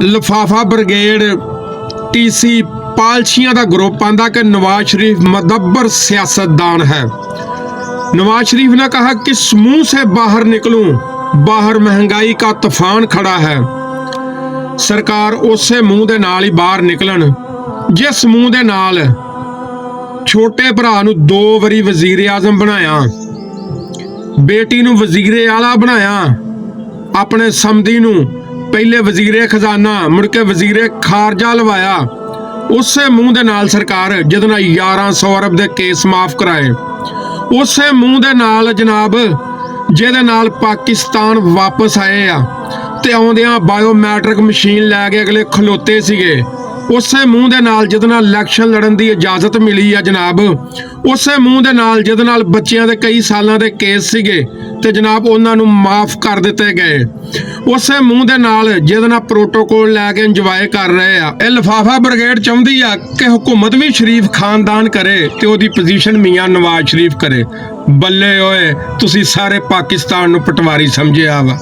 ਲਿਫਾਫਾ brigade TC पालशियां का group आंदा कि नवाज शरीफ मदब्बर सियासतदान है। नवाज शरीफ ने कहा कि समूह से बाहर निकलूं, बाहर महंगाई का तूफान खड़ा है। सरकार उसे मुंह दे नाल ही बाहर निकलन जिस मुंह दे नाल छोटे भरा नूं 2 वारी वजीर आजम बनाया, बेटी नूं वजीरे आला बनाया, अपने समधी नूं पहले वजीरे खजाना मुड़ के वजीरे खारजा लवाया। उसे मुंह दे नाल सरकार जिहदे नाल 1100 अरब दे केस माफ कराए, उसे मुंह दे नाल जनाब जिहदे नाल पाकिस्तान वापस आए आ ते आउंदियां बायोमैट्रिक मशीन लैके अगले खलोते सीगे। उसे मुंह दे नाल जिहदे नाल इलैक्शन लड़न दी इजाजत मिली आ जनाब, उसे मुंह दे नाल जिहदे नाल बच्चियां दे कई सालां दे केस सीगे ते जनाब उन्हां नूं माफ कर दिते गए। उसे मुंह दे नाल जिहदे नाल प्रोटोकोल लैके इंजॉय कर रहे आ। इह लिफाफा ब्रिगेड चाहुंदी आ कि हुकूमत भी शरीफ खानदान करे ते ओहदी पोजीशन मियां नवाज शरीफ करे। बल्ले ओए तुसीं सारे पाकिस्तान नूं पटवारी समझिया वा।